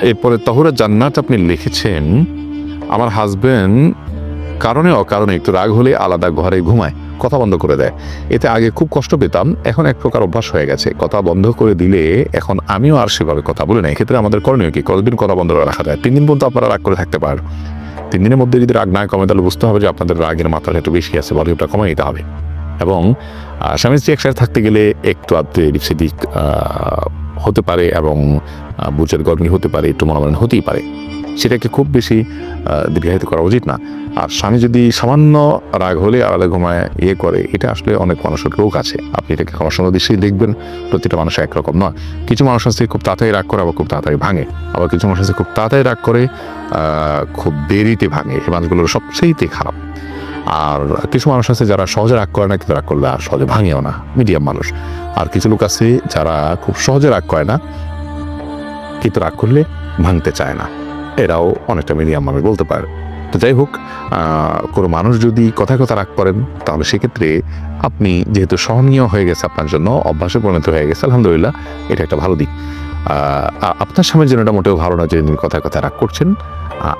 এরপরে তহুরা জান্নাত আপনি লিখেছেন, আমার হাজবেন্ড কারণে অকারণে একটু রাগ হলে আলাদা ঘরে ঘুমায়, কথা বন্ধ করে দেয়। এতে আগে খুব কষ্ট পেতাম, এখন এক প্রকার অভ্যাস হয়ে গেছে। কথা বন্ধ করে দিলে এখন আমিও আর সেভাবে কথা বলি না। এক্ষেত্রে আমাদের করণীয় কি? কতদিন কথা বন্ধ রাখা যায়? 3 দিন পর্যন্ত আপনারা রাগ করে থাকতে পারেন। 3 দিনের মধ্যে যদি রাগ না কমে তাহলে বুঝতে হবে যে আপনাদের রাগের মাত্রাটা একটু বেশি আছে, ভলিউমটা কমাই দিতে হবে। এবং স্বামী স্ত্রী একসাথে থাকতে গেলে একটু আধটু এদিক সেদিক হতে পারে এবং বুঝের গরমি হতে পারে, একটু মনোমালিন্য হতেই পারে। সেটাকে খুব বেশি দীর্ঘায়িত করা উচিত না। আর স্বামী যদি সামান্য রাগ হলে আলাদা ঘুমায় করে, এটা আসলে অনেক মানুষের রোগ আছে। আপনি এটাকে ক্ষমাসুন্দর দৃষ্টিতে দেখবেন। প্রতিটা মানুষ একরকম নয়। কিছু মানুষ আছে খুব তাড়াতাড়ি রাগ করে, আবার খুব তাড়াতাড়ি ভাঙে। আবার কিছু মানুষ আছে খুব তাড়াতাড়ি রাগ করে, খুব দেরিতে ভাঙে। এই মানুষগুলোর সবচেয়েতে খারাপ। আর কিছু মানুষ আছে যারা সহজে রাগ করে না, কিন্তু রাগ করলে আর সহজে ভাঙেও না, মিডিয়াম মানুষ। আর কিছু লোক আছে যারা খুব সহজে রাগ করে না, কিন্তু রাগ করলে ভাঙতে চায় না। এরাও অনেকটা মিডিয়াম মানুষ বলতে পারে। তো যাই হোক, কোনো মানুষ যদি কথায় কথা রাগ করেন, তাহলে সেক্ষেত্রে আপনি যেহেতু সহনীয় হয়ে গেছে, আপনার জন্য অভ্যাসে পরিণত হয়ে গেছে, আলহামদুলিল্লাহ, এটা একটা ভালো দিক। আপনার স্বামীর জন্য এটা মোটেও ভালো না যে কথায় কথা রাগ করছেন।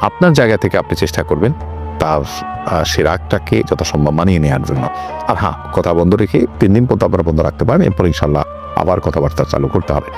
আপনার জায়গা থেকে আপনি চেষ্টা করবেন তার সে রাগটাকে যথাসম্ভব মানিয়ে নেওয়ার জন্য। আর হ্যাঁ, কথা বন্ধ রেখে 3 দিন পর্যন্ত আপনারা বন্ধ রাখতে পারেন, এরপর ইনশাল্লাহ আবার কথাবার্তা চালু করতে হবে।